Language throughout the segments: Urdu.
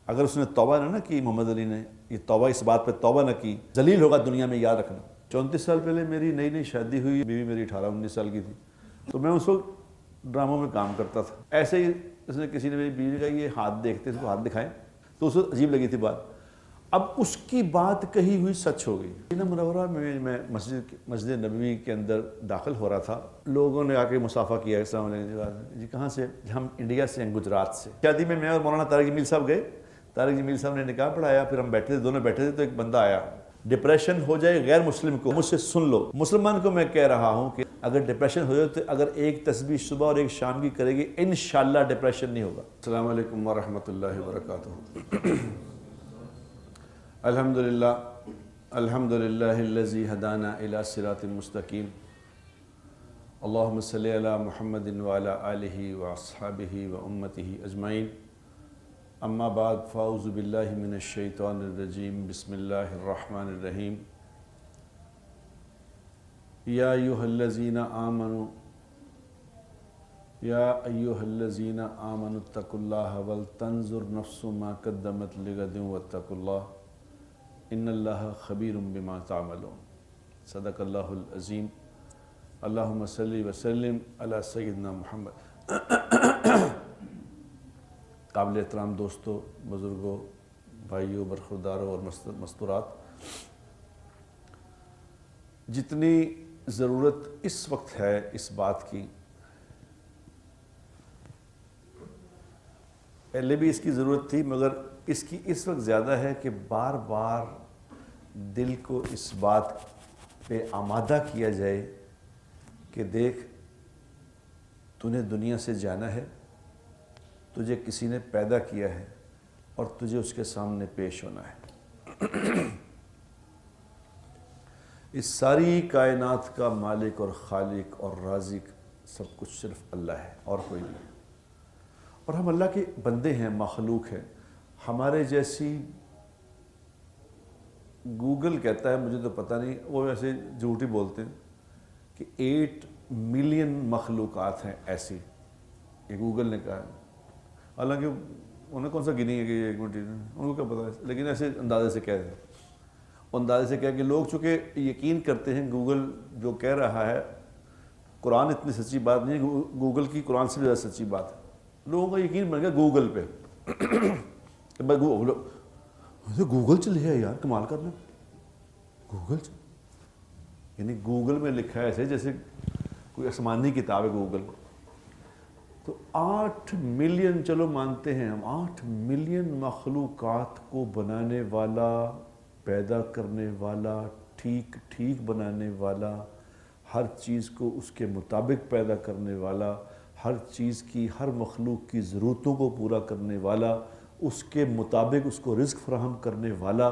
اگر اس نے توبہ نہ کی محمد علی نے، یہ توبہ اس بات پہ توبہ نہ کی، ذلیل ہوگا دنیا میں، یاد رکھنا۔ 34 سال پہلے میری نئی شادی ہوئی، بیوی میری 18-19 سال کی تھی، تو میں اس وقت ڈراموں میں کام کرتا تھا۔ ایسے ہی اس نے کسی نے میری بیوی کا یہ ہاتھ دیکھتے، اس کو ہاتھ دکھائیں، تو اس وقت عجیب لگی تھی بات۔ اب اس کی بات کہی ہوئی سچ ہو گئی۔ مدینہ منورہ میں مسجد نبوی کے اندر داخل ہو رہا تھا، لوگوں نے آ کے مصافحہ کیا، السلام علیکم جی کہاں سے؟ ہم انڈیا سے ہیں، گجرات سے۔ شادی میں اور مولانا طارق جمیل صاحب گئے، طارق جمیل صاحب نے نکاح پڑھایا، پھر ہم بیٹھے تھے، دونوں بیٹھے تھے، تو ایک بندہ آیا، ڈپریشن ہو جائے غیر مسلم کو، مجھ سے سن لو، مسلمان کو میں کہہ رہا ہوں کہ اگر ڈپریشن ہو جائے تو اگر ایک تسبیح صبح اور ایک شام کی کرے گی، انشاءاللہ ڈپریشن نہیں ہوگا۔ السلام علیکم ورحمۃ اللہ وبرکاتہ۔ الحمدللہ الذی ہدانا الی صراط مستقیم، اللہم صلی علی محمد وعلی آلہ واصحابہ وامتہ اجمعین، اما بعد فاعوذ باللہ من الشیطان الرجیم، بسم اللہ الرحمن الرحیم۔ یا ایہا الذین آمنوا اتقوا اللہ ولتنظر نفس ما قدمت لغد واتقوا اللہ ان اللہ خبیر بما تعملون۔ صدق اللہ العظیم۔ اللہم صلی وسلم علی سیدنا محمد۔ قابل احترام دوستوں، بزرگوں، بھائیوں، برخورداروں اور مستورات، جتنی ضرورت اس وقت ہے اس بات کی، پہلے بھی اس کی ضرورت تھی، مگر اس کی اس وقت زیادہ ہے کہ بار بار دل کو اس بات پہ آمادہ کیا جائے کہ دیکھ، تو نے دنیا سے جانا ہے، تجھے کسی نے پیدا کیا ہے اور تجھے اس کے سامنے پیش ہونا ہے۔ اس ساری کائنات کا مالک اور خالق اور رازق سب کچھ صرف اللہ ہے اور کوئی نہیں، اور ہم اللہ کے بندے ہیں، مخلوق ہیں۔ ہمارے جیسی، گوگل کہتا ہے، مجھے تو پتہ نہیں، وہ ویسے جھوٹی بولتے ہیں کہ 8 ملین مخلوقات ہیں ایسی، یہ گوگل نے کہا ہے۔ حالانکہ انہوں نے کون سا گنی ہے کہ یہ 1 منٹ، ان کو کیا پتہ ہے، لیکن ایسے اندازے سے کہہ دیں، اندازے سے کہہ کہ لوگ چونکہ یقین کرتے ہیں کہ جو کہہ رہا ہے قرآن اتنی سچی بات نہیں ہے، گوگل کی قرآن سے زیادہ سچی بات ہے، لوگوں کا یقین بن گیا گوگل پہ کہ بھائی گوگل چل ہے یار، کمال کرنا، گوگل چل، یعنی گوگل میں لکھا ہے ایسے جیسے کوئی آسمانی کتاب ہے گوگل۔ تو 8 ملین، چلو مانتے ہیں ہم، 8 ملین مخلوقات کو بنانے والا، پیدا کرنے والا، ٹھیک بنانے والا، ہر چیز کو اس کے مطابق پیدا کرنے والا، ہر چیز کی، ہر مخلوق کی ضرورتوں کو پورا کرنے والا، اس کے مطابق اس کو رزق فراہم کرنے والا،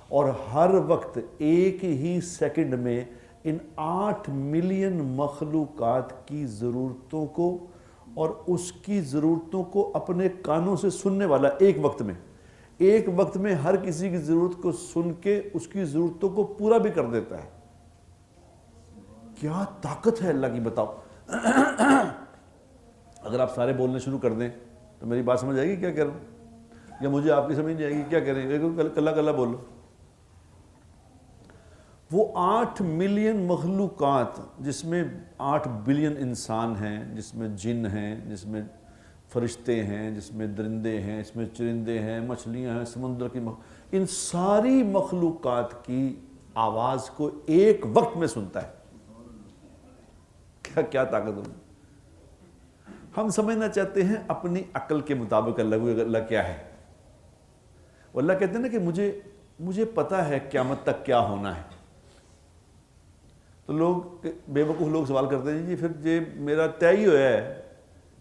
اور ہر وقت ایک ہی سیکنڈ میں ان 8 ملین مخلوقات کی ضرورتوں کو اور اس کی ضرورتوں کو اپنے کانوں سے سننے والا، ایک وقت میں ہر کسی کی ضرورت کو سن کے اس کی ضرورتوں کو پورا بھی کر دیتا ہے۔ کیا طاقت ہے اللہ کی، بتاؤ۔ اگر آپ سارے بولنے شروع کر دیں تو میری بات سمجھ آئے گی کیا کہہ رہا ہوں، یا مجھے آپ کی سمجھ نہیں آئے گی کیا کہہ رہے ہیں، کلّا بولو۔ وہ 8 ملین مخلوقات، جس میں 8 بلین انسان ہیں، جس میں جن ہیں، جس میں فرشتے ہیں، جس میں درندے ہیں، اس میں چرندے ہیں، مچھلیاں ہیں، سمندر کی ان ساری مخلوقات کی آواز کو ایک وقت میں سنتا ہے۔ کیا طاقت ہوگی۔ ہم سمجھنا چاہتے ہیں اپنی عقل کے مطابق اللہ کیا ہے۔ اللہ کہتے ہیں نا کہ مجھے پتہ ہے قیامت تک کیا ہونا ہے۔ تو لوگ، بے وقوف لوگ سوال کرتے ہیں، جی پھر یہ میرا طے ہی ہوا ہے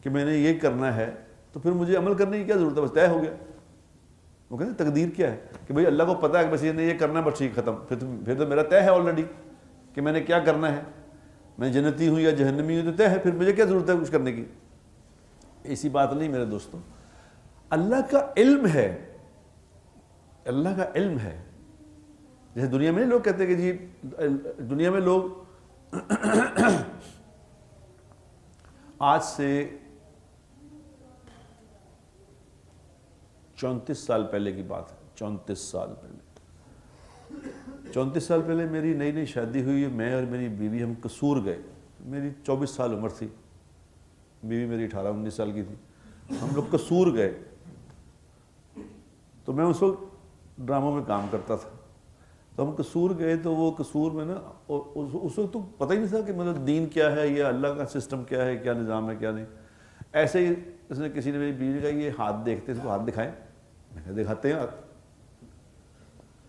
کہ میں نے یہ کرنا ہے، تو پھر مجھے عمل کرنے کی کیا ضرورت ہے، بس طے ہو گیا۔ وہ کہتے ہیں تقدیر کیا ہے، کہ بھئی اللہ کو پتہ ہے کہ بس یہ کرنا ہے، بس ٹھیک، ختم، پھر تو میرا طے ہے آلریڈی کہ میں نے کیا کرنا ہے، میں جنتی ہوں یا جہنمی ہوں تو طے ہے، پھر مجھے کیا ضرورت ہے کچھ کرنے کی۔ ایسی بات نہیں میرے دوستوں، اللہ کا علم ہے، اللہ کا علم ہے۔ جیسے دنیا میں نہیں لوگ کہتے کہ جی، دنیا میں لوگ آج سے 34 سال پہلے کی بات ہے، 34 سال پہلے، 34 سال پہلے میری نئی نئی شادی ہوئی ہے، میں اور میری بیوی ہم قصور گئے، میری 24 سال عمر تھی، بیوی میری 18-19 سال کی تھی، ہم لوگ قصور گئے۔ تو میں اس وقت ڈراموں میں کام کرتا تھا، تو ہم قصور گئے، تو وہ قصور میں نا اس وقت تو پتہ ہی نہیں تھا کہ مطلب دین کیا ہے یا اللہ کا سسٹم کیا ہے، کیا نظام ہے کیا نہیں۔ ایسے ہی اس نے کسی نے میری بیوی نے کہا یہ ہاتھ دیکھتے، اس کو ہاتھ دکھائیں، میں کہا دکھاتے ہیں ہاتھ۔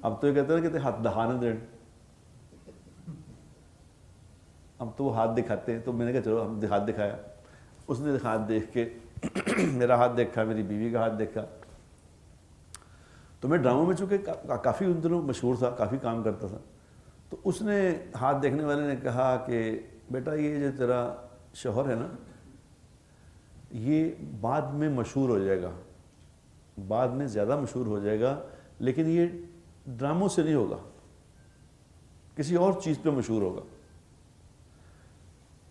اب تو یہ کہتے ہیں کہ ہاتھ دکھانے دیں، اب تو وہ ہاتھ دکھاتے ہیں، تو میں نے کہا چلو ہم ہاتھ دکھایا، اس نے ہاتھ دیکھ کے میرا ہاتھ دیکھا، میری بیوی کا ہاتھ دیکھا۔ تو میں ڈراموں میں چونکہ کافی ان دنوں مشہور تھا، کافی کام کرتا تھا، تو اس نے ہاتھ دیکھنے والے نے کہا کہ بیٹا یہ جو تیرا شوہر ہے نا یہ بعد میں مشہور ہو جائے گا، بعد میں زیادہ مشہور ہو جائے گا، لیکن یہ ڈراموں سے نہیں ہوگا، کسی اور چیز پہ مشہور ہوگا۔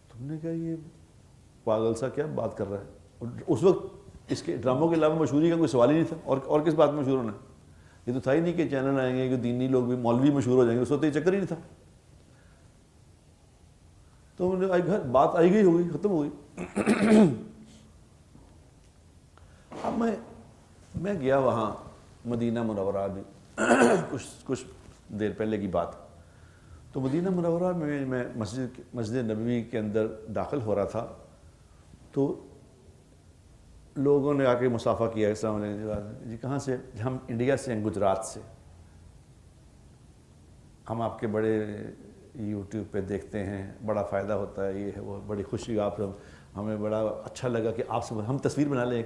تم نے کہا یہ پاگل سا کیا بات کر رہا ہے، اس وقت اس کے ڈراموں کے علاوہ مشہوری کا کوئی سوال ہی نہیں تھا، اور کس بات میں مشہور ہونا ہے، یہ تو تھا ہی نہیں کہ چینل آئیں گے کہ دینی لوگ بھی مولوی مشہور ہو جائیں گے، اس وقت یہ چکر ہی نہیں تھا۔ تو بات آئی گئی ہوگی، ختم ہو گئی۔ اب میں گیا وہاں مدینہ منورہ بھی، کچھ دیر پہلے کی بات، تو مدینہ منورہ میں مسجد نبوی کے اندر داخل ہو رہا تھا، تو لوگوں نے آ کے مصافحہ کیا، السلام علیکم جی کہاں سے، ہم انڈیا سے ہیں، گجرات سے، ہم آپ کے بڑے یوٹیوب پہ دیکھتے ہیں، بڑا فائدہ ہوتا ہے، یہ ہے وہ، بڑی خوشی آپ ہمیں بڑا اچھا لگا کہ آپ سے ہم تصویر بنا لیں۔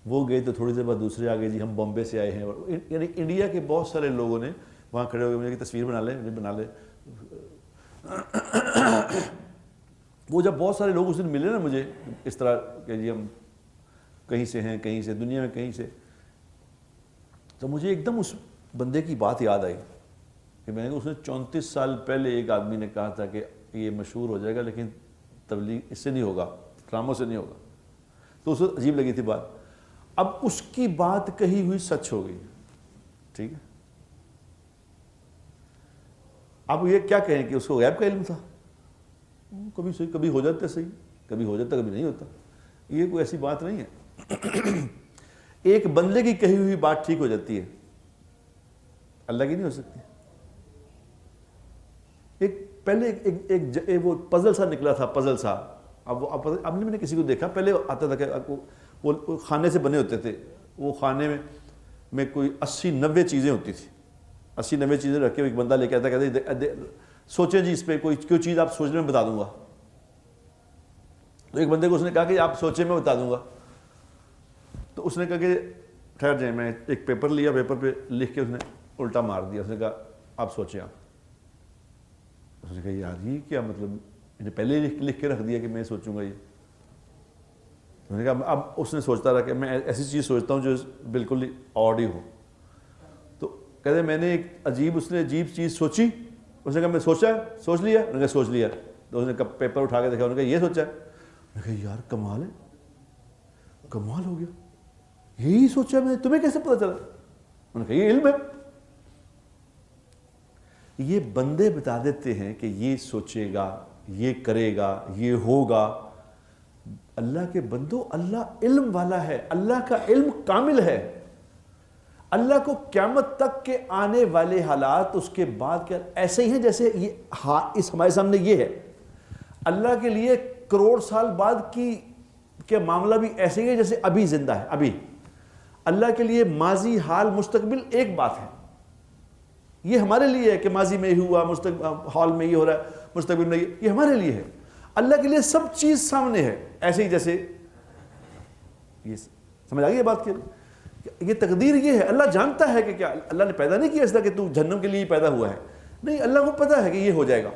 وہ گئے تو تھوڑی دیر بعد دوسرے آگے جی ہم بامبے سے آئے ہیں، یعنی انڈیا کے بہت سارے لوگوں نے وہاں کھڑے ہو گئے، مجھے تصویر بنا لیں، مجھے بنا لیں۔ وہ جب بہت سارے لوگ اس دن ملے نا مجھے اس طرح کہ جی ہم کہیں سے ہیں، کہیں سے، دنیا میں کہیں سے، تو مجھے ایک دم اس بندے کی بات یاد آئی کہ میں نے کہا اس نے 34 سال پہلے ایک آدمی نے کہا تھا کہ یہ مشہور ہو جائے گا لیکن تبلیغ اس سے نہیں ہوگا، ڈراموں سے نہیں ہوگا۔ تو اس وقت عجیب لگی تھی بات، اب اس کی بات کہی ہوئی سچ ہو گئی، ٹھیک ہے۔ اب یہ کیا کہیں کہ اس کو غیب کا علم تھا، کبھی صحیح کبھی ہو جاتا صحیح، کبھی ہو جاتا کبھی نہیں ہوتا، یہ کوئی ایسی بات نہیں ہے۔ ایک بندے کی کہی ہوئی بات ٹھیک ہو جاتی ہے، اللہ کی نہیں ہو سکتی۔ پہلے ایک وہ پزل سا نکلا تھا، پزل سا، اب نے میں نے کسی کو دیکھا، پہلے آتا تھا کہ وہ خانے سے بنے ہوتے تھے، وہ خانے میں کوئی 80-90 چیزیں ہوتی تھی، 80-90 چیزیں رکھ کے ایک بندہ لے کے آتا، کہتے سوچیں جی اس پہ کوئی چیز آپ سوچنے میں بتا دوں گا۔ تو ایک بندے کو اس نے کہا کہ آپ سوچیں میں بتا دوں گا، تو اس نے کہا کہ ٹھہر جائیں، میں ایک پیپر لیا، پیپر پہ لکھ کے اس نے الٹا مار دیا، اس نے کہا آپ سوچیں آپ۔ اس نے کہا یار یہ کیا مطلب، میں نے پہلے لکھ کے رکھ دیا کہ میں سوچوں گا یہ۔ میں نے کہا اب اس نے سوچتا رہا کہ میں ایسی چیز سوچتا ہوں جو بالکل ہی آڈ ہی ہو۔ تو کہتے میں نے ایک اس نے عجیب چیز سوچی، اس نے کہا میں سوچا ہے، سوچ لیا، انہوں نے کہا سوچ لیا، تو اس نے پیپر اٹھا کے دیکھا، انہوں نے کہا یہ سوچا ہے، میں نے کہا یار کمال ہے، کمال ہو گیا، یہی سوچا میں، تمہیں کیسے پتہ چلا؟ انہوں نے کہا یہ علم ہے۔ یہ بندے بتا دیتے ہیں کہ یہ سوچے گا، یہ کرے گا، یہ ہوگا۔ اللہ کے بندو، اللہ علم والا ہے، اللہ کا علم کامل ہے۔ اللہ کو قیامت تک کے آنے والے حالات اس کے بعد کے ایسے ہی ہیں جیسے یہ اس ہمارے سامنے یہ ہے۔ اللہ کے لیے کروڑ سال بعد کے معاملہ بھی ایسے ہی ہے جیسے ابھی زندہ ہے، ابھی۔ اللہ کے لیے ماضی، حال، مستقبل ایک بات ہے۔ یہ ہمارے لیے ہے کہ ماضی میں ہی ہوا، حال میں یہ ہو رہا ہے، مستقبل میں یہ ہمارے لیے ہے۔ اللہ کے لیے سب چیز سامنے ہے، ایسے ہی جیسے یہ سمجھ آ گئی یہ بات کے یہ تقدیر یہ ہے۔ اللہ جانتا ہے کہ کیا، اللہ نے پیدا نہیں کیا اس طرح کہ تو جہنم کے لیے پیدا ہوا ہے، نہیں، اللہ کو پتا ہے کہ یہ ہو جائے گا۔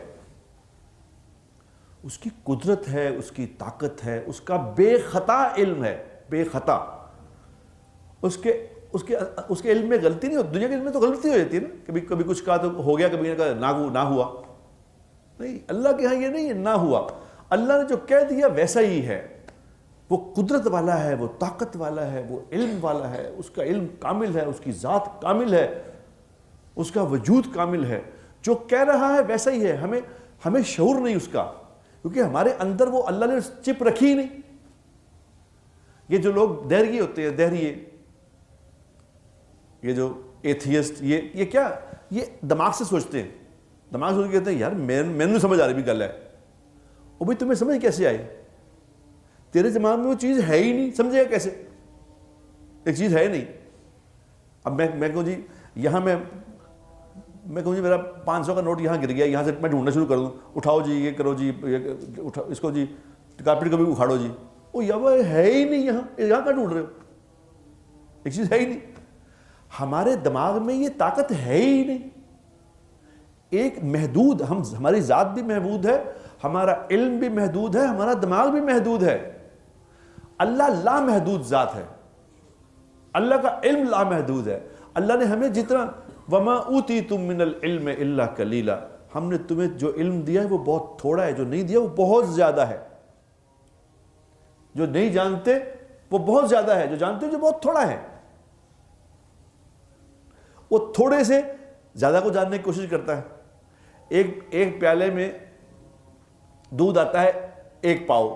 اس کی قدرت ہے، اس کی طاقت ہے، اس کا بے خطا علم ہے، بے خطا۔ اس کے علم میں غلطی نہیں ہوتی، دنیا کے علم میں تو غلطی ہو جاتی ہے نا، کبھی کچھ کہا تو ہو گیا، کبھی کہا نہ ہوا، نہیں، اللہ کے ہاں یہ نہیں ہے نہ ہوا، اللہ نے جو کہہ دیا ویسا ہی ہے، وہ قدرت والا ہے، وہ طاقت والا ہے، وہ علم والا ہے، اس کا علم کامل ہے، اس کی ذات کامل ہے، اس کا وجود کامل ہے، جو کہہ رہا ہے ویسا ہی ہے، ہمیں شعور نہیں اس کا، کیونکہ ہمارے اندر وہ اللہ نے چپ رکھی ہی نہیں۔ یہ جو لوگ دہریے ہوتے ہیں، دہریے، یہ جو ایتھیسٹ، یہ کیا، یہ دماغ سے سوچتے ہیں، دماغ سے سوچ کے کہتے ہیں یار میں نہیں سمجھ آ رہی بھی گل ہے، وہ بھی تمہیں سمجھ کیسے آئی؟ تیرے دماغ میں وہ چیز ہے ہی نہیں، سمجھے گا کیسے؟ ایک چیز ہے نہیں۔ اب میں کہوں جی یہاں میں کہوں جی میرا 500 کا نوٹ یہاں گر گیا، یہاں سے میں ڈھونڈنا شروع کر دوں، اٹھاؤ جی یہ کرو جی، اس کو جی کارپیٹ کو بھی اکھاڑو جی، وہ ہے ہی نہیں، یہاں کا ڈھونڈ رہے ہو، ایک چیز ہے ہی نہیں۔ ہمارے دماغ میں یہ طاقت ہے ہی نہیں، ایک محدود، ہماری ذات بھی محدود ہے، ہمارا علم بھی محدود ہے، ہمارا دماغ بھی محدود ہے۔ اللہ لامحدود ذات ہے، اللہ کا علم لامحدود ہے۔ اللہ نے ہمیں جتنا وما اوتیتم من العلم الا قلیلا، ہم نے تمہیں جو علم دیا ہے وہ بہت تھوڑا ہے، جو نہیں دیا وہ بہت زیادہ ہے۔ جو نہیں جانتے وہ بہت زیادہ ہے، جو جانتے جو بہت تھوڑا ہے۔ وہ تھوڑے سے زیادہ کو جاننے کی کوشش کرتا ہے۔ ایک پیالے میں دودھ آتا ہے 1 پاؤ،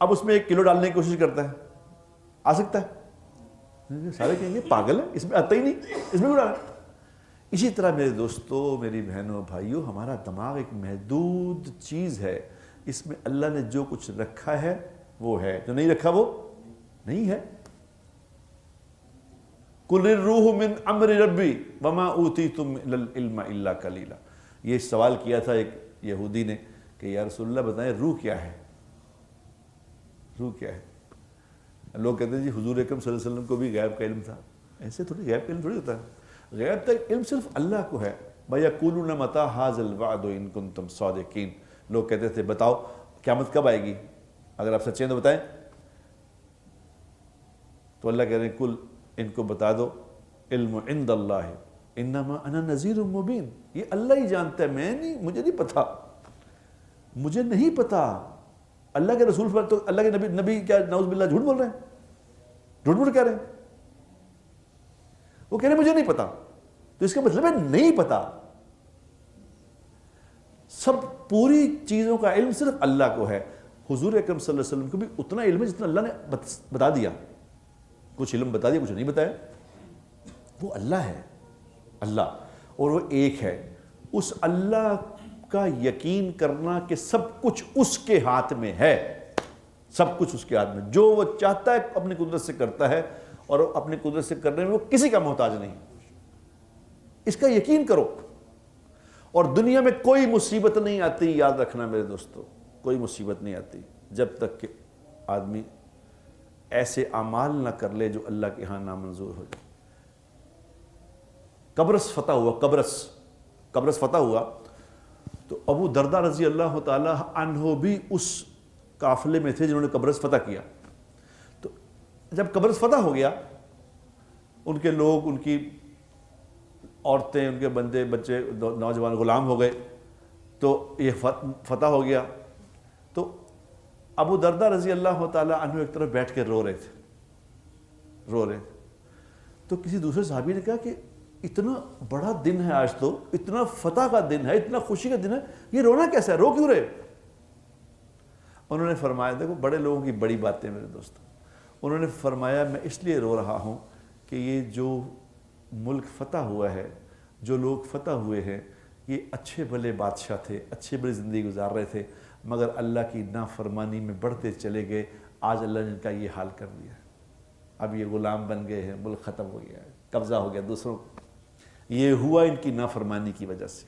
اب اس میں 1 کلو ڈالنے کی کوشش کرتا ہے، آ سکتا ہے؟ سارے کہیں گے پاگل ہے، اس میں آتا ہی نہیں، اس میں کیوں ڈالا؟ اسی طرح میرے دوستو، میری بہنوں، بھائیوں، ہمارا دماغ ایک محدود چیز ہے، اس میں اللہ نے جو کچھ رکھا ہے وہ ہے، جو نہیں رکھا وہ نہیں ہے۔ قُلِ الرُّوحُ مِنْ أَمْرِ رَبِّي وَمَا أُوتِيتُم مِّنَ الْعِلْمِ إِلَّا قَلِيلًا۔ یہ سوال کیا تھا ایک یہودی نے کہ یا رسول اللہ بتائیں روح کیا ہے؟ روح کیا ہے؟ لوگ کہتے ہیں جی حضور اکرم صلی اللہ علیہ وسلم کو بھی غیب کا علم تھا۔ ایسے تھوڑی غیب کا علم تھوڑی ہوتا ہے، غیب کا علم صرف اللہ کو ہے۔ وَيَقُولُونَ مَتَىٰ هَٰذَا الْوَعْدُ إِن كُنتُمْ صَادِقِينَ، لوگ کہتے تھے بتاؤ قیامت کب آئے گی، اگر آپ سچے ہیں تو بتائیں۔ تو اللہ کہہ رہے ہیں کل، ان کو بتا دو علم عند اللہ انما انا نذیر مبین، یہ اللہ ہی جانتا ہے، میں نہیں، مجھے نہیں پتا، مجھے نہیں پتا۔ اللہ کے رسول پر تو اللہ کے نبی کیا نعوذ باللہ جھوٹ بول رہے ہیں، جھوٹ کہہ رہے ہیں، وہ کہہ رہے ہیں مجھے نہیں پتا، تو اس کا مطلب ہے نہیں پتا۔ سب پوری چیزوں کا علم صرف اللہ کو ہے۔ حضور اکرم صلی اللہ علیہ وسلم کو بھی اتنا علم ہے جتنا اللہ نے بتا دیا، کچھ علم بتا دیا، کچھ نہیں بتایا۔ وہ اللہ ہے، اللہ، اور وہ ایک ہے۔ اس اللہ کا یقین کرنا کہ سب کچھ اس کے ہاتھ میں ہے، سب کچھ اس کے ہاتھ میں، جو وہ چاہتا ہے اپنی قدرت سے کرتا ہے، اور اپنی قدرت سے کرنے میں وہ کسی کا محتاج نہیں، اس کا یقین کرو۔ اور دنیا میں کوئی مصیبت نہیں آتی، یاد رکھنا میرے دوستو، کوئی مصیبت نہیں آتی جب تک کہ آدمی ایسے اعمال نہ کر لے جو اللہ کے ہاں نامنظور ہو جائے۔ قبرص فتح ہوا، قبرص فتح ہوا تو ابو درداء رضی اللہ تعالی عنہ بھی اس قافلے میں تھے جنہوں نے قبرص فتح کیا۔ تو جب قبرص فتح ہو گیا، ان کے لوگ، ان کی عورتیں، ان کے بندے بچے، نوجوان غلام ہو گئے، تو یہ فتح ہو گیا۔ تو ابو درداء رضی اللہ تعالی عنہ ایک طرف بیٹھ کے رو رہے تھے۔ تو کسی دوسرے صحابی نے کہا کہ اتنا بڑا دن ہے آج، تو اتنا فتح کا دن ہے، اتنا خوشی کا دن ہے، یہ رونا کیسا ہے، رو کیوں رہے؟ انہوں نے فرمایا، دیکھو بڑے لوگوں کی بڑی باتیں میرے دوست، انہوں نے فرمایا میں اس لیے رو رہا ہوں کہ یہ جو ملک فتح ہوا ہے، جو لوگ فتح ہوئے ہیں، یہ اچھے بھلے بادشاہ تھے، اچھے بھلے زندگی گزار رہے تھے، مگر اللہ کی نافرمانی میں بڑھتے چلے گئے، آج اللہ نے ان کا یہ حال کر دیا ہے، اب یہ غلام بن گئے ہیں، ملک ختم ہو گیا ہے، قبضہ ہو گیا دوسروں کو، یہ ہوا ان کی نافرمانی کی وجہ سے۔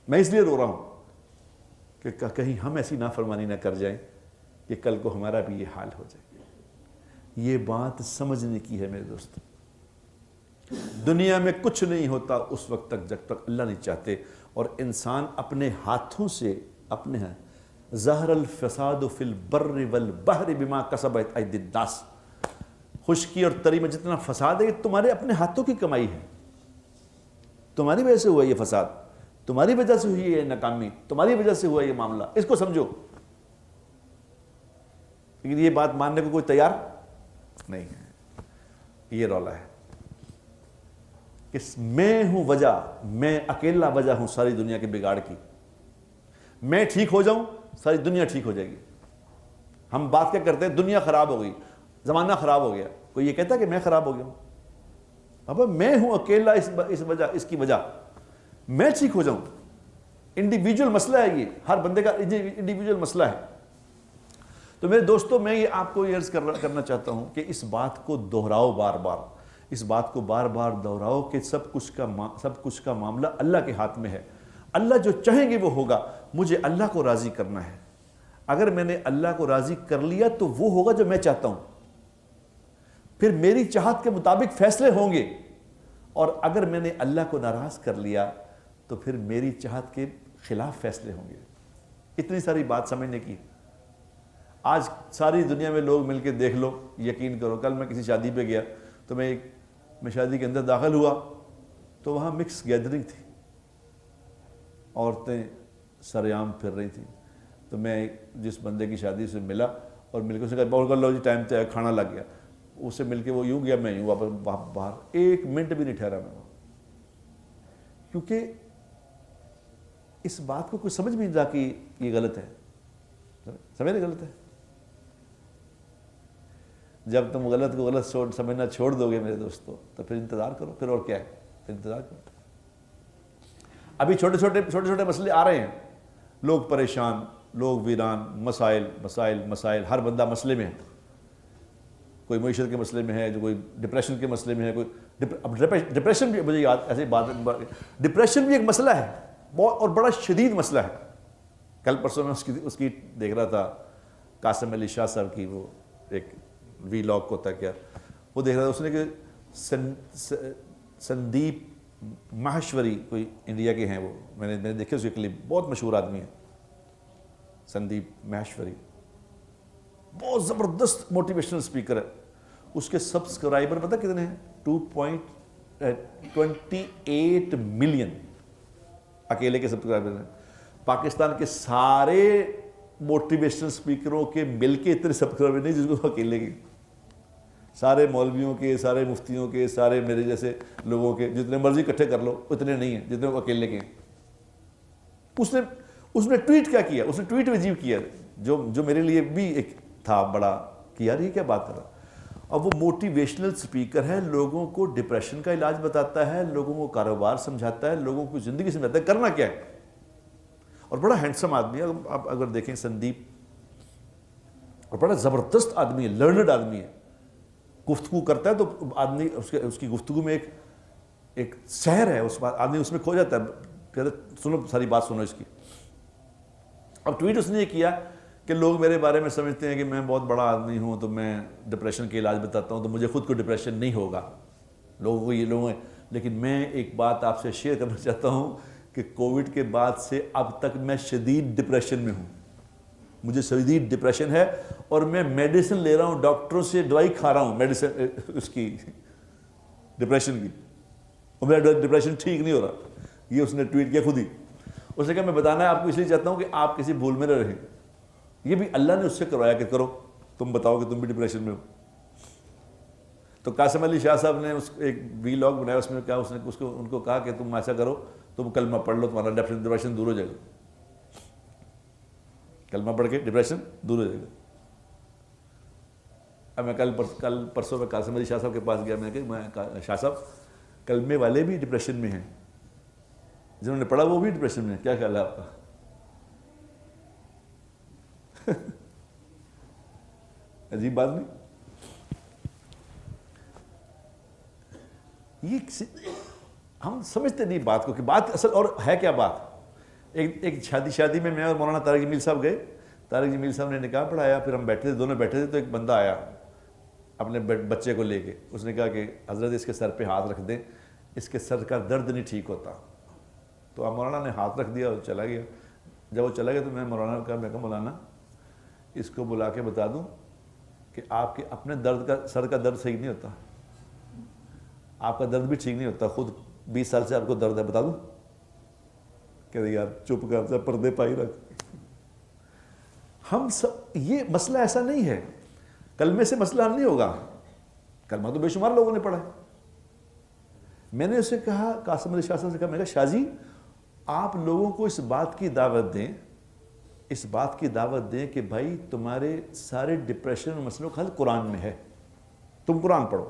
میں اس لیے رو رہا ہوں کہ کہیں ہم ایسی نافرمانی نہ کر جائیں کہ کل کو ہمارا بھی یہ حال ہو جائے۔ یہ بات سمجھنے کی ہے میرے دوست۔ دنیا میں کچھ نہیں ہوتا اس وقت تک جب تک اللہ نہیں چاہتے، اور انسان اپنے ہاتھوں سے اپنے ظہر الفساد فی البر والبحر بما کسبت ایدی الناس، خشکی اور تری میں جتنا فساد ہے یہ تمہارے اپنے ہاتھوں کی کمائی ہے، تمہاری وجہ سے ہوا یہ فساد، تمہاری وجہ سے ہوئی یہ ناکامی، تمہاری وجہ سے ہوا یہ معاملہ، اس کو سمجھو۔ لیکن یہ بات ماننے کو کوئی تیار نہیں ہے. یہ رولا ہے کہ میں ہوں وجہ، میں اکیلا وجہ ہوں ساری دنیا کے بگاڑ کی. میں ٹھیک ہو جاؤں ساری دنیا ٹھیک ہو جائے گی. ہم بات کیا کرتے ہیں؟ دنیا خراب ہو گئی، زمانہ خراب ہو گیا. کوئی یہ کہتا ہے کہ میں خراب ہو گیا ہوں؟ اب میں ہوں اکیلا اس وجہ، اس کی وجہ میں ٹھیک ہو جاؤں. انڈیویجول مسئلہ ہے، یہ ہر بندے کا انڈیویجول مسئلہ ہے. تو میرے دوستو، میں یہ آپ کو عرض کرنا چاہتا ہوں کہ اس بات کو دہراؤ، بار بار اس بات کو بار بار دہراؤ کہ سب کچھ کا معاملہ اللہ کے ہاتھ میں ہے. اللہ جو چاہیں گے وہ ہوگا. مجھے اللہ کو راضی کرنا ہے. اگر میں نے اللہ کو راضی کر لیا تو وہ ہوگا جو میں چاہتا ہوں. پھر میری چاہت کے مطابق فیصلے ہوں گے. اور اگر میں نے اللہ کو ناراض کر لیا تو پھر میری چاہت کے خلاف فیصلے ہوں گے. اتنی ساری بات سمجھنے کی. آج ساری دنیا میں لوگ مل کے دیکھ لو، یقین کرو. کل میں کسی شادی پہ گیا تو میں شادی کے اندر داخل ہوا تو وہاں مکس گیدرنگ تھی. عورتیں سریعام پھر رہی تھیں. تو میں جس بندے کی شادی سے ملا اور مل کے اس نے کہا بول کر لو جی، ٹائم پہ کھانا لگ گیا. اس سے مل کے وہ یوں گیا، میں یوں واپس باہر. 1 منٹ بھی نہیں ٹھہرا میں وہاں، کیونکہ اس بات کو کوئی سمجھ بھی نہیں رہا کہ یہ غلط ہے. سمجھ رہے غلط ہے؟ جب تم غلط کو غلط سمجھنا چھوڑ دو گے میرے دوستو تو پھر انتظار کرو. پھر اور کیا ہے؟ پھر انتظار کرو. ابھی چھوٹے چھوٹے مسئلے آ رہے ہیں. لوگ پریشان، لوگ ویران، مسائل. ہر بندہ مسئلے میں ہے. کوئی معیشت کے مسئلے میں ہے، جو کوئی ڈپریشن کے مسئلے میں ہے. کوئی ڈپریشن بھی، مجھے یاد ایسے بات، ڈپریشن بھی ایک مسئلہ ہے اور بڑا شدید مسئلہ ہے. کل پرسوں میں اس کی دیکھ رہا تھا، قاسم علی شاہ صاحب کی وہ ایک وی لاگ کو ہوتا ہے کیا، وہ دیکھ رہا تھا. اس نے کہ سندیپ ماہیشوری، کوئی انڈیا کے ہیں وہ، میں نے دیکھے اس کے کلپ. بہت مشہور آدمی ہے سندیپ ماہیشوری، بہت زبردست موٹیویشنل اسپیکر ہے. اس کے سبسکرائبر پتہ کتنے ہیں؟ 2.28 ملین اکیلے کے سبسکرائبر ہیں. پاکستان کے سارے موٹیویشنل اسپیکروں کے مل کے اتنے سبسکرائبر نہیں جس کو اکیلے کی. سارے مولویوں کے، سارے مفتیوں کے، سارے میرے جیسے لوگوں کے جتنے مرضی اکٹھے کر لو اتنے نہیں ہیں جتنے وہ اکیلے کے. اس نے ٹویٹ کیا کیا؟ اس نے ٹویٹ عجیب کیا جو میرے لیے بھی ایک تھا بڑا کہ یار یہ کیا بات کر رہا. اب وہ موٹیویشنل اسپیکر ہے، لوگوں کو ڈپریشن کا علاج بتاتا ہے، لوگوں کو کاروبار سمجھاتا ہے، لوگوں کو زندگی سمجھاتا ہے کرنا کیا ہے. اور بڑا ہینڈسم آدمی ہے. آپ اگر دیکھیں سندیپ، اور بڑا زبردست آدمی ہے، لرنڈ آدمی ہے. گفتگو کرتا ہے تو آدمی اس کی گفتگو میں ایک سحر ہے. اس بات آدمی اس میں کھو جاتا ہے. کہتا ہے سنو ساری بات سنو اس کی. اب ٹویٹ اس نے یہ کیا کہ لوگ میرے بارے میں سمجھتے ہیں کہ میں بہت بڑا آدمی ہوں تو میں ڈپریشن کے علاج بتاتا ہوں تو مجھے خود کو ڈپریشن نہیں ہوگا. لوگوں کو یہ لوگ ہیں. لیکن میں ایک بات آپ سے شیئر کرنا چاہتا ہوں کہ کووڈ کے بعد سے اب تک میں شدید ڈپریشن میں ہوں. مجھے شدید ڈپریشن ہے اور میں میڈیسن لے رہا ہوں، ڈاکٹروں سے دوائی کھا رہا ہوں میڈیسن اس کی ڈپریشن کی، اور میرا ڈپریشن ٹھیک نہیں ہو رہا. یہ اس نے ٹویٹ کیا خود ہی. اس نے کہا میں بتانا ہے آپ کو اس لیے چاہتا ہوں کہ آپ کسی بھول میں نہ رہیں. یہ بھی اللہ نے اس سے کروایا کہ کرو، تم بتاؤ کہ تم بھی ڈپریشن میں ہو. تو قاسم علی شاہ صاحب نے ایک وی لاگ بنایا. اس میں کیا اس نے ان کو کہا کہ تم ایسا کرو، تم کلمہ پڑھ لو، تمہارا ڈپریشن دور ہو جائے گا. کلمہ پڑھ کے ڈپریشن دور ہو جائے گا. اب میں کل پرسوں میں قاسم علی شاہ صاحب کے پاس گیا. میں کہ شاہ صاحب کلمے والے بھی ڈپریشن میں ہیں، جنہوں نے پڑھا وہ بھی ڈپریشن میں ہیں، کیا خیال ہے آپ کا؟ عجیب بات نہیں؟ یہ ہم سمجھتے نہیں بات کو کہ بات اصل اور ہے کیا بات. ایک شادی میں اور مولانا طارق جمیل صاحب گئے. طارق جمیل صاحب نے نکاح پڑھایا. پھر ہم بیٹھے تھے، دونوں بیٹھے تھے، تو ایک بندہ آیا اپنے بچے کو لے کے. اس نے کہا کہ حضرت اس کے سر پہ ہاتھ رکھ دیں، اس کے سر کا درد نہیں ٹھیک ہوتا. تو اب مولانا نے ہاتھ رکھ دیا اور چلا گیا. جب وہ چلا گیا تو میں مولانا کو کہا مولانا اس کو بلا کے بتا دوں کہ آپ کے اپنے سر کا درد صحیح نہیں ہوتا، آپ کا درد بھی ٹھیک نہیں ہوتا. خود 20 سال سے آپ کو درد ہے، بتا دوں؟ کہہ رہے یار چپ کر، پردے پائی رکھ. ہم سب یہ مسئلہ ایسا نہیں ہے. کلمے سے مسئلہ حل نہیں ہوگا، کلمہ تو بے شمار لوگوں نے پڑھا ہے۔ میں نے اسے کہا، قاسم علی شاہ صاحب سے کہا، میں نے کہا شاہ جی آپ لوگوں کو اس بات کی دعوت دیں، اس بات کی دعوت دیں کہ بھائی تمہارے سارے ڈپریشن اور مسئلوں کا حل قرآن میں ہے، تم قرآن پڑھو۔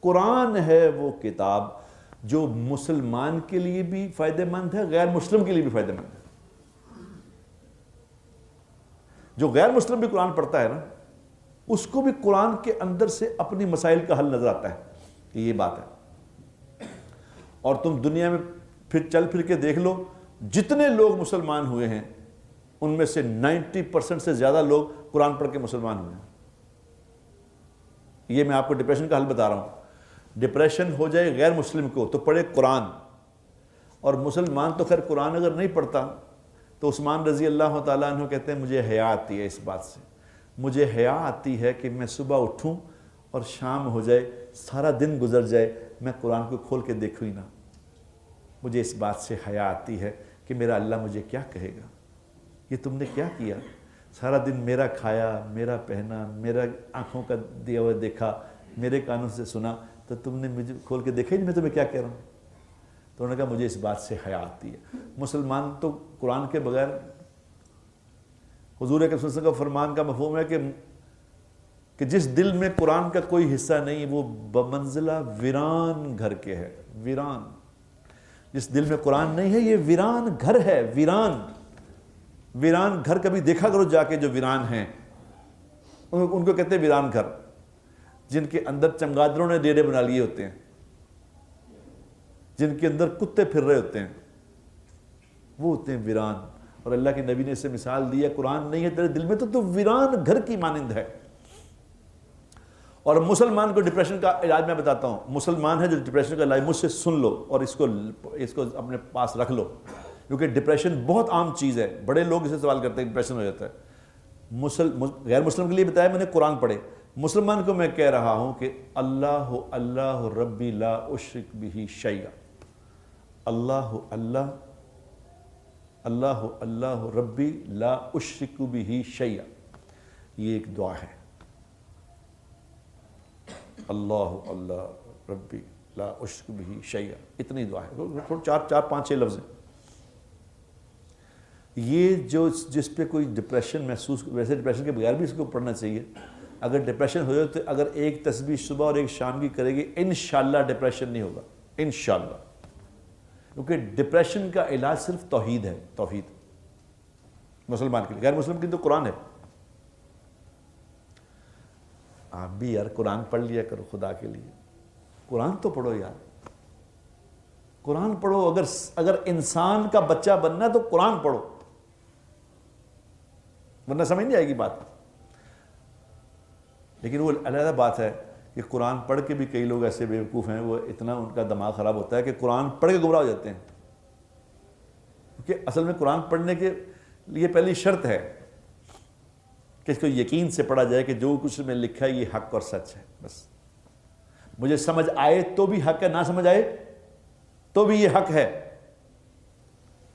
قرآن ہے وہ کتاب جو مسلمان کے لیے بھی فائدہ مند ہے، غیر مسلم کے لیے بھی فائدہ مند ہے۔ جو غیر مسلم بھی قرآن پڑھتا ہے نا، اس کو بھی قرآن کے اندر سے اپنی مسائل کا حل نظر آتا ہے کہ یہ بات ہے۔ اور تم دنیا میں پھر چل پھر کے دیکھ لو، جتنے لوگ مسلمان ہوئے ہیں ان میں سے 90% سے زیادہ لوگ قرآن پڑھ کے مسلمان ہوئے ہیں۔ یہ میں آپ کو ڈپریشن کا حل بتا رہا ہوں۔ ڈپریشن ہو جائے غیر مسلم کو تو پڑھے قرآن، اور مسلمان تو خیر قرآن اگر نہیں پڑھتا تو عثمان رضی اللہ تعالیٰ عنہ کہتے ہیں مجھے حیا آتی ہے اس بات سے، مجھے حیا آتی ہے کہ میں صبح اٹھوں اور شام ہو جائے، سارا دن گزر جائے، میں قرآن کو کھول کے دیکھوں ہی نہ، مجھے اس بات سے حیا آتی ہے کہ میرا اللہ مجھے کیا کہے گا، یہ تم نے کیا کیا، سارا دن میرا کھایا، میرا پہنا، میرا آنکھوں کا دیا ہوا دیکھا، میرے کانوں سے سنا، تو تم نے مجھے کھول کے دیکھا ہی نہیں میں تمہیں کیا کہہ رہا ہوں۔ تو انہوں نے کہا مجھے اس بات سے حیا آتی ہے۔ مسلمان تو قرآن کے بغیر، حضور اکرم صلی اللہ علیہ وسلم کا فرمان کا مفہوم ہے کہ جس دل میں قرآن کا کوئی حصہ نہیں وہ بمنزلہ ویران گھر کے ہے۔ ویران، جس دل میں قرآن نہیں ہے یہ ویران گھر ہے۔ ویران، ویران گھر کبھی دیکھا کرو جا کے جو ویران ہیں، ان کو کہتے ہیں ویران گھر، جن کے اندر چمگادروں نے ڈیرے بنا لیے ہوتے ہیں، جن کے اندر کتے پھر رہے ہوتے ہیں، وہ ہوتے ہیں ویران۔ اور اللہ کے نبی نے اسے مثال دی ہے، قرآن نہیں ہے تیرے دل میں تو ویران گھر کی مانند ہے۔ اور مسلمان کو ڈپریشن کا علاج میں بتاتا ہوں، مسلمان ہے جو ڈپریشن کا علاج مجھ سے سن لو اور اس کو اپنے پاس رکھ لو، کیونکہ ڈپریشن بہت عام چیز ہے، بڑے لوگ اسے سوال کرتے ہیں ڈپریشن ہو جاتا ہے۔ غیر مسلم کے لیے بتایا میں نے قرآن پڑھے، مسلمان کو میں کہہ رہا ہوں کہ اللہ اللہ ربی لا اشرک بہ شیئا، اللہ اللہ اللہ اللہ ربی لا اشرک بہ شیئا، یہ ایک دعا ہے۔ اللہ اللہ ربی لا اشرک بہ شیئا، اتنی دعا ہے، چار پانچ 6 لفظ ہیں۔ یہ جو جس پہ کوئی ڈپریشن محسوس، ویسے ڈپریشن کے بغیر بھی اس کو پڑھنا چاہیے، اگر ڈپریشن ہو جائے تو اگر ایک تسبیح صبح اور ایک شام کی کرے گی انشاءاللہ ڈپریشن نہیں ہوگا، انشاءاللہ، کیونکہ ڈپریشن کا علاج صرف توحید ہے، توحید مسلمان کے لیے، غیر مسلم کے لیے تو قرآن ہے۔ آپ بھی یار قرآن پڑھ لیا کرو خدا کے لیے، قرآن تو پڑھو یار، قرآن پڑھو۔ اگر انسان کا بچہ بننا ہے تو قرآن پڑھو، ورنہ سمجھ نہیں آئے گی بات۔ لیکن وہ علیحدہ بات ہے کہ قرآن پڑھ کے بھی کئی لوگ ایسے بیوقوف ہیں، وہ اتنا ان کا دماغ خراب ہوتا ہے کہ قرآن پڑھ کے گمراہ ہو جاتے ہیں، کیونکہ اصل میں قرآن پڑھنے کے لیے پہلی شرط ہے کہ اس کو یقین سے پڑھا جائے کہ جو کچھ میں لکھا ہے یہ حق اور سچ ہے، بس مجھے سمجھ آئے تو بھی حق ہے، نہ سمجھ آئے تو بھی یہ حق ہے۔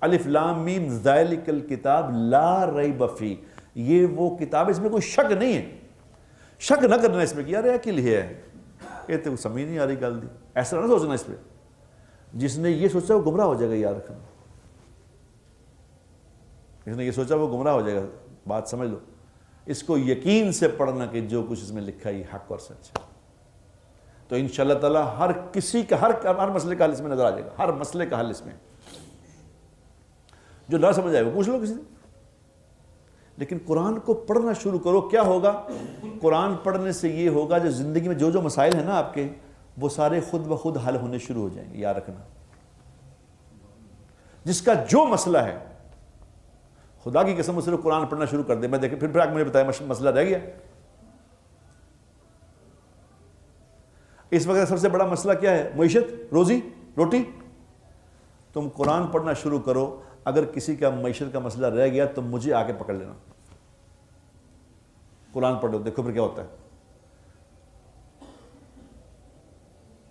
الف لام میم ذالک الکتاب لا ریب فیہ، یہ وہ کتاب، اس میں کوئی شک نہیں ہے، شک نہ کرنا اس میں کہ یار یہ کے لیے ہے، یہ تو سمجھ نہیں آ رہی گل دی، ایسا نہ سوچنا اس پہ۔ جس نے یہ سوچا وہ گمراہ ہو جائے گا، یاد رکھنا، جس نے یہ سوچا وہ گمراہ ہو جائے گا، بات سمجھ لو۔ اس کو یقین سے پڑھنا کہ جو کچھ اس میں لکھا ہے یہ حق اور سچ ہے، تو انشاءاللہ تعالی ہر کسی کا ہر مسئلے کا حل اس میں نظر آ جائے گا، ہر مسئلے کا حل اس میں۔ جو نہ سمجھ آئے وہ پوچھ لو کسی سے، لیکن قرآن کو پڑھنا شروع کرو۔ کیا ہوگا قرآن پڑھنے سے؟ یہ ہوگا جو زندگی میں جو مسائل ہیں نا آپ کے، وہ سارے خود بخود حل ہونے شروع ہو جائیں گے، یاد رکھنا۔ جس کا جو مسئلہ ہے، خدا کی قسم صرف قرآن پڑھنا شروع کر دے، میں دیکھیں پھر آپ مجھے بتایا مسئلہ رہ گیا۔ اس وقت سب سے بڑا مسئلہ کیا ہے؟ معیشت، روزی روٹی۔ تم قرآن پڑھنا شروع کرو، اگر کسی کا معیشت کا مسئلہ رہ گیا تو مجھے آ کے پکڑ لینا، قرآن پڑھو، دیکھو پھر کیا ہوتا ہے۔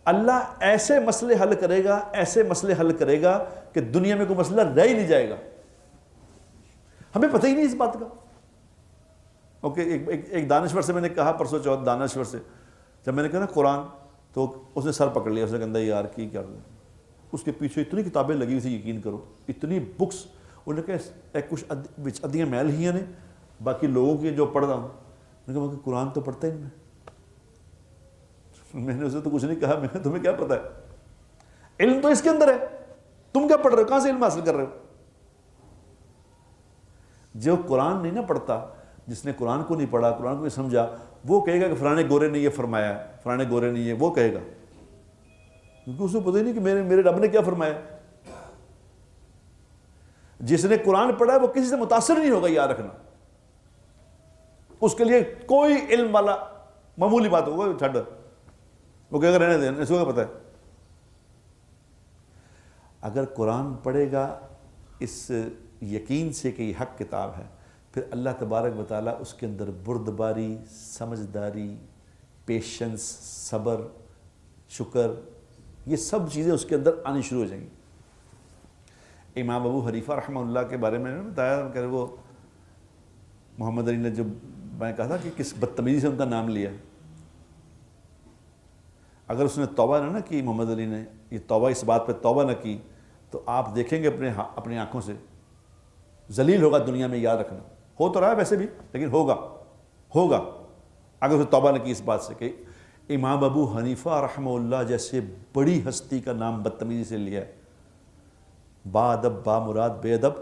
اللہ ایسے مسئلے حل کرے گا، ایسے مسئلے حل کرے گا کہ دنیا میں کوئی مسئلہ رہ ہی نہیں جائے گا۔ ہمیں پتہ ہی نہیں اس بات کا، اوکے، ایک دانشور سے میں نے کہا پرسوں چوتھ، دانشور سے جب میں نے کہا نا قرآن، تو اس نے سر پکڑ لیا، اس نے کہا یار کی کیا رہے، اس کے پیچھے اتنی کتابیں لگی ہوئی تھی، یقین کرو اتنی بکس، انہوں نے کہا کچھ ادیاں میل ہی نے باقی لوگوں کی جو پڑھ رہا ہوں، میں نے کہا قرآن تو پڑھتا ہی نہیں میں نے اسے تو کچھ نہیں کہا، میں نے تمہیں کیا پتا ہے، علم تو اس کے اندر ہے، تم کیا پڑھ رہے ہو، کہاں سے علم حاصل کر رہے ہو؟ جو قرآن نہیں نہ پڑھتا، جس نے قرآن کو نہیں پڑھا، قرآن کو نہیں سمجھا، وہ کہے گا کہ فلانے گورے نے یہ فرمایا ہے، فلانے گورے نے یہ، وہ کہے گا، کیونکہ اس کو پتہ ہی نہیں کہ میرے رب نے کیا فرمایا۔ جس نے قرآن پڑھا ہے وہ کسی سے متاثر نہیں ہوگا، یاد رکھنا، اس کے لیے کوئی علم والا معمولی بات ہوگا چھڈ، وہ کہے گا رہنے دیں، اس کو کیا پتہ ہے۔ اگر قرآن پڑھے گا اس یقین سے کہ یہ حق کتاب ہے، پھر اللہ تبارک و تعالیٰ اس کے اندر بردباری، سمجھداری، پیشنس، صبر، شکر، یہ سب چیزیں اس کے اندر آنی شروع ہو جائیں گی۔ امام ابو حنیفہ رحمہ اللہ کے بارے میں بتایا کہ وہ محمد علی نے، جو میں کہا تھا کہ کس بدتمیزی سے ان کا نام لیا، اگر اس نے توبہ نہ کی، محمد علی نے یہ توبہ، اس بات پہ توبہ نہ کی، تو آپ دیکھیں گے اپنی آنکھوں سے ذلیل ہوگا دنیا میں، یاد رکھنا، ہو تو رہا ہے ویسے بھی، لیکن ہوگا اگر اس نے توبہ نہ کی اس بات سے کہ امام ابو حنیفہ رحمہ اللہ جیسے بڑی ہستی کا نام بدتمیزی سے لیا ہے، با ادب با مراد بے ادب۔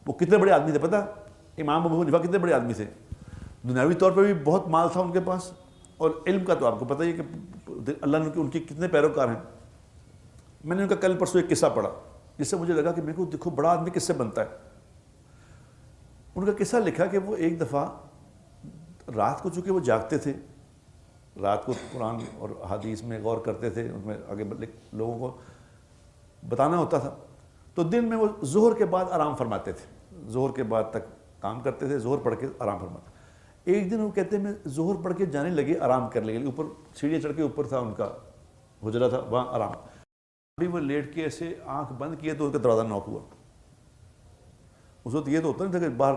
وہ کتنے بڑے آدمی تھے پتہ؟ امام ابو حنیفہ کتنے بڑے آدمی تھے، دنیاوی طور پہ بھی بہت مال تھا ان کے پاس، اور علم کا تو آپ کو پتہ ہی ہے کہ اللہ نے ان کی کتنے پیروکار ہیں۔ میں نے ان کا کل پرسوں ایک قصہ پڑھا جس سے مجھے لگا کہ میرے کو دیکھو بڑا آدمی کس سے بنتا ہے۔ ان کا قصہ لکھا کہ وہ ایک دفعہ رات کو، چونکہ وہ جاگتے تھے، رات کو قرآن اور حدیث میں غور کرتے تھے، ان میں آگے لوگوں کو بتانا ہوتا تھا، تو دن میں وہ ظہر کے بعد آرام فرماتے تھے، ظہر کے بعد تک کام کرتے تھے، ظہر پڑھ کے آرام فرماتے۔ ایک دن وہ کہتے ہیں میں ظہر پڑھ کے جانے لگے آرام کر لگے، اوپر سیڑھیاں چڑھ کے اوپر تھا ان کا حجرہ تھا، وہاں آرام، ابھی وہ لیٹ کے ایسے آنکھ بند کیے تو اس کا دروازہ نوک ہوا۔ اس وقت یہ تو ہوتا نہیں تھا کہ باہر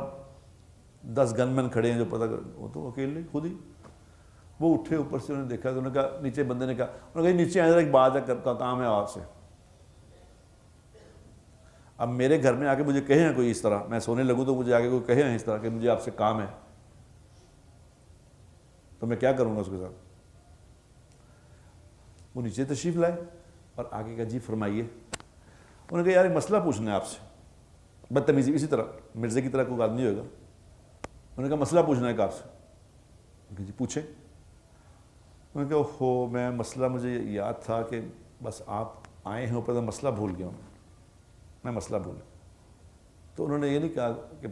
10 گن مین کھڑے ہیں جو پتہ کر، وہ تو اکیلے خود ہی وہ اٹھے اوپر سے، انہوں نے دیکھا تو انہوں نے کہا، نیچے بندے نے کہا، انہوں نے کہا نیچے آئے ذرا ایک بات ہے، کام ہے آپ سے۔ اب میرے گھر میں آ کے مجھے کہیں کوئی اس طرح، میں سونے لگوں تو مجھے آگے کوئی کہے اس طرح کہ مجھے آپ سے کام ہے، تو میں کیا کروں گا اس کے ساتھ؟ وہ نیچے تشریف لائے اور آگے کہا جی فرمائیے۔ انہوں نے کہا یار ایک مسئلہ پوچھنا ہے آپ سے، بدتمیزی اسی طرح مرزے کی طرح کوئی آدمی ہوگا۔ انہوں نے کہا مسئلہ پوچھنا ہے آپ سے۔ جی پوچھیں۔ انہوں نے کہا ہو میں مسئلہ مجھے یاد تھا کہ بس آپ آئے ہیں اوپر، تو مسئلہ بھول گیا ہوں میں مسئلہ بھول گیا۔ تو انہوں نے یہ نہیں کہا کہ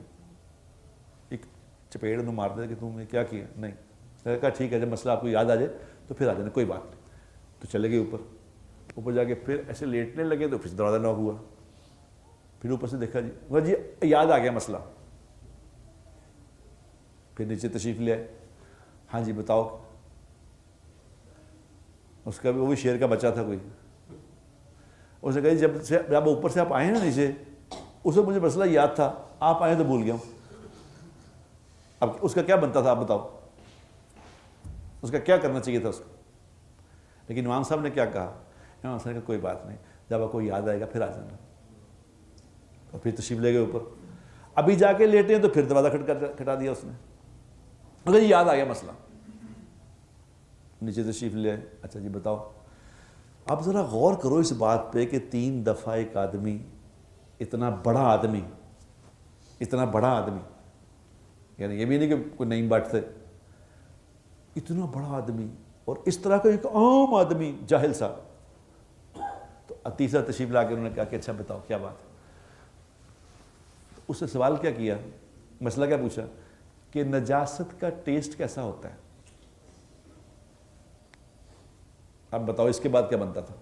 ایک چپیڑ انہوں مار دے کہ تم نے کیا کیا، نہیں، میں نے کہا ٹھیک ہے جب مسئلہ آپ کو یاد آ جائے تو پھر آ جانا، کوئی بات نہیں۔ تو چلے گئے اوپر جا کے پھر ایسے لیٹنے لگے تو پھر دروازہ نوک ہوا، پھر اوپر سے دیکھا جی یاد آ گیا مسئلہ، پھر نیچے تشریف لے آئے، ہاں جی بتاؤ۔ اس کا بھی وہ بھی شیر کا بچہ تھا کوئی، اس نے کہا جب اوپر سے آپ آئے ہیں نا نیچے، اس وقت مجھے مسئلہ یاد تھا، آپ آئے تو بھول گیا ہوں۔ اب اس کا کیا بنتا تھا آپ بتاؤ، اس کا کیا کرنا چاہیے تھا اس کو؟ لیکن امام صاحب نے کیا کہا؟ امام صاحب نے کہا کوئی بات نہیں، جب آپ کو یاد آئے گا پھر آ جانا، اور پھر تشریف لے گئے اوپر۔ ابھی جا کے لیٹے ہیں تو پھر دروازہ کھٹا دیا اس نے، مگر یاد آ گیا مسئلہ، نیچے تشریف لے آئے، اچھا جی بتاؤ۔ اب ذرا غور کرو اس بات پہ کہ 3 دفعہ ایک آدمی، اتنا بڑا آدمی، یعنی یہ بھی نہیں کہ کوئی نئی بات تھے، اتنا بڑا آدمی اور اس طرح کا ایک عام آدمی جاہل سا، تو تیسرا تشریف لا کے انہوں نے کہا کہ اچھا بتاؤ کیا بات ہے۔ اس سے سوال کیا کیا، مسئلہ کیا پوچھا کہ نجاست کا ٹیسٹ کیسا ہوتا ہے، اب بتاؤ اس کے بعد کیا بنتا تھا؟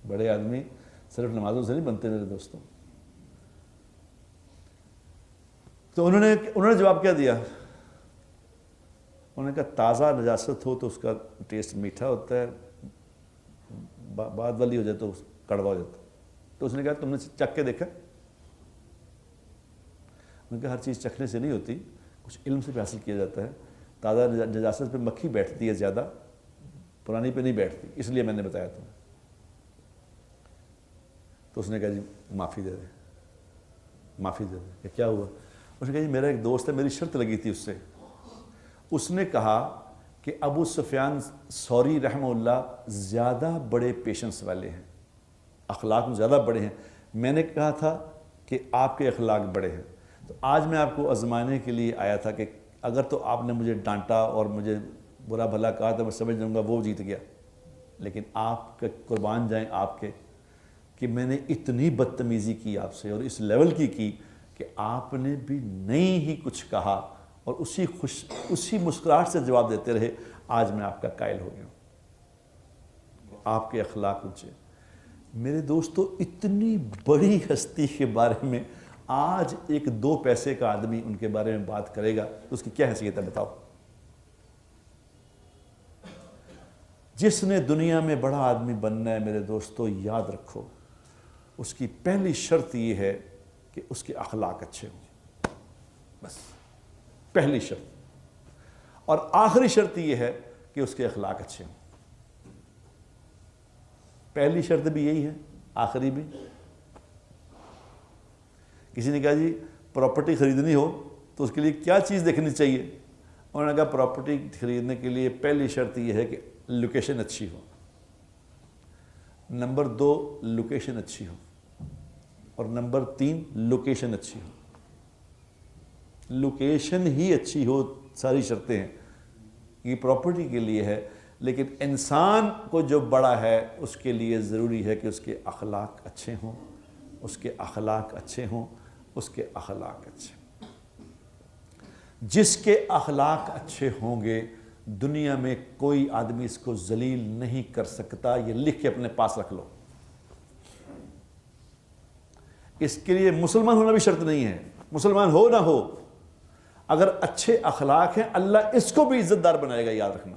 بڑے آدمی صرف نمازوں سے نہیں بنتے میرے دوستوں۔ تو انہوں نے جواب کیا دیا؟ انہوں نے کہا تازہ نجاست ہو تو اس کا ٹیسٹ میٹھا ہوتا ہے، بعد والی ہو جائے تو کڑوا ہو جاتا ہے۔ تو اس نے کہا تم نے چکھ کے دیکھا؟ کیونکہ ہر چیز چکھنے سے نہیں ہوتی، کچھ علم سے بھی حاصل کیا جاتا ہے. تازہ نجاست پہ مکھی بیٹھتی ہے زیادہ، پرانی پہ نہیں بیٹھتی، اس لیے میں نے بتایا تمہیں. تو اس نے کہا جی معافی دے دیں، معافی دے دیں. کہ کیا ہوا؟ اس نے کہا جی میرا ایک دوست ہے، میری شرط لگی تھی اس سے. اس نے کہا کہ ابو سفیان ثوری رحمہ اللہ زیادہ بڑے پیشنس والے ہیں، اخلاق میں زیادہ بڑے ہیں. میں نے کہا تھا کہ آپ کے اخلاق بڑے ہیں. تو آج میں آپ کو آزمانے کے لیے آیا تھا کہ اگر تو آپ نے مجھے ڈانٹا اور مجھے برا بھلا کہا تو میں سمجھ جاؤں گا وہ جیت گیا، لیکن آپ کے قربان جائیں آپ کے کہ میں نے اتنی بدتمیزی کی آپ سے اور اس لیول کی کہ آپ نے بھی نہیں ہی کچھ کہا اور اسی مسکراہٹ سے جواب دیتے رہے. آج میں آپ کا قائل ہو گیا ہوں، آپ کے اخلاق اونچے. میرے دوستو اتنی بڑی ہستی کے بارے میں آج ایک 2 پیسے کا آدمی ان کے بارے میں بات کرے گا تو اس کی کیا حیثیت ہے بتاؤ؟ جس نے دنیا میں بڑا آدمی بننا ہے میرے دوستو، یاد رکھو اس کی پہلی شرط یہ ہے کہ اس کے اخلاق اچھے ہوں. بس پہلی شرط. اور آخری شرط یہ ہے کہ اس کے اخلاق اچھے ہوں. پہلی شرط بھی یہی ہے، آخری بھی. کسی نے کہا جی پراپرٹی خریدنی ہو تو اس کے لیے کیا چیز دیکھنی چاہیے؟ انہوں نے کہا پراپرٹی خریدنے کے لیے پہلی شرط یہ ہے کہ لوکیشن اچھی ہو. نمبر 2 لوکیشن اچھی ہو، اور نمبر 3 لوکیشن اچھی ہو. لوکیشن ہی اچھی ہو، ساری شرطیں ہیں. یہ پراپرٹی کے لیے ہے، لیکن انسان کو جو بڑا ہے اس کے لیے ضروری ہے کہ اس کے اخلاق اچھے ہوں، اس کے اخلاق اچھے ہوں، اس کے اخلاق اچھے ہوں. جس کے اخلاق اچھے ہوں گے دنیا میں کوئی آدمی اس کو ذلیل نہیں کر سکتا. یہ لکھ کے اپنے پاس رکھ لو. اس کے لیے مسلمان ہونا بھی شرط نہیں ہے، مسلمان ہو نہ ہو، اگر اچھے اخلاق ہیں اللہ اس کو بھی عزت دار بنائے گا. یاد رکھنا،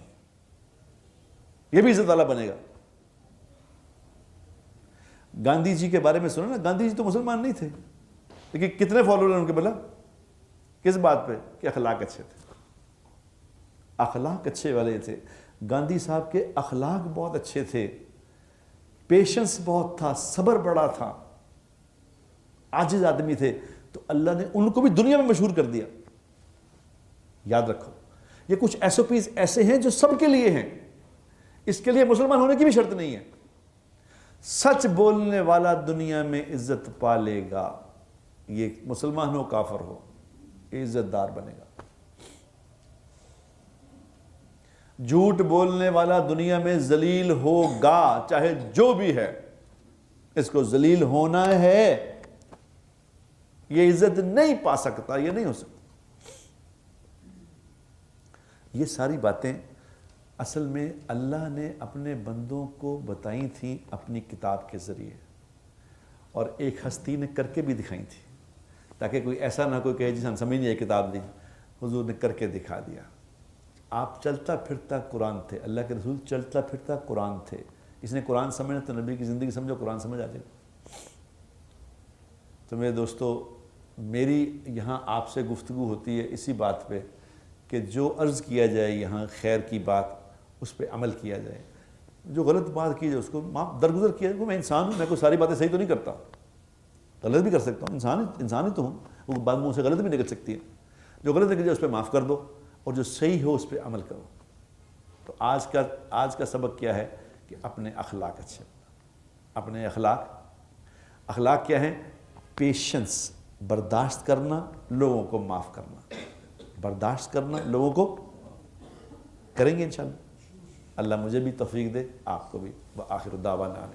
یہ بھی عزت والا بنے گا. گاندھی جی کے بارے میں سنا نا، گاندھی جی تو مسلمان نہیں تھے، لیکن کتنے فالوور ہیں ان کے بلا؟ کس بات پہ؟ کہ اخلاق اچھے تھے. اخلاق اچھے والے تھے. گاندھی صاحب کے اخلاق بہت اچھے تھے، پیشنس بہت تھا، صبر بڑا تھا، عاجز آدمی تھے. تو اللہ نے ان کو بھی دنیا میں مشہور کر دیا. یاد رکھو یہ کچھ SOPs ایسے ہیں جو سب کے لیے ہیں. اس کے لیے مسلمان ہونے کی بھی شرط نہیں ہے. سچ بولنے والا دنیا میں عزت پا لے گا. یہ مسلمان ہو کافر ہو، عزت دار بنے گا. جھوٹ بولنے والا دنیا میں ذلیل ہوگا، چاہے جو بھی ہے. اس کو ذلیل ہونا ہے، یہ عزت نہیں پا سکتا، یہ نہیں ہو سکتا. یہ ساری باتیں اصل میں اللہ نے اپنے بندوں کو بتائی تھیں اپنی کتاب کے ذریعے، اور ایک ہستی نے کر کے بھی دکھائی تھی، تاکہ کوئی ایسا نہ کوئی کہے جس ہم سمجھ نہیں آئی کتاب دی. حضور نے کر کے دکھا دیا. آپ چلتا پھرتا قرآن تھے، اللہ کے رسول چلتا پھرتا قرآن تھے. اس نے قرآن سمجھنا تو نبی کی زندگی سمجھو، قرآن سمجھ آ جائے. تو میرے دوستو، میری یہاں آپ سے گفتگو ہوتی ہے اسی بات پہ کہ جو عرض کیا جائے یہاں خیر کی بات، اس پہ عمل کیا جائے. جو غلط بات کی جائے اس کو معاف درگزر کیا جائے. میں انسان ہوں، میں کوئی ساری باتیں صحیح تو نہیں کرتا، غلط بھی کر سکتا ہوں. انسان ہی تو ہوں، وہ بات منہ سے غلط بھی نکل سکتی ہے. جو غلط نکل جائے اس پہ معاف کر دو، اور جو صحیح ہو اس پہ عمل کرو. تو آج کا سبق کیا ہے کہ اپنے اخلاق اچھے. اپنے اخلاق کیا ہیں؟ پیشنس، برداشت کرنا، لوگوں کو معاف کرنا. برداشت کرنا، لوگوں کو کریں گے انشاءاللہ. اللہ مجھے بھی توفیق دے، آپ کو بھی. وآخر دعوانا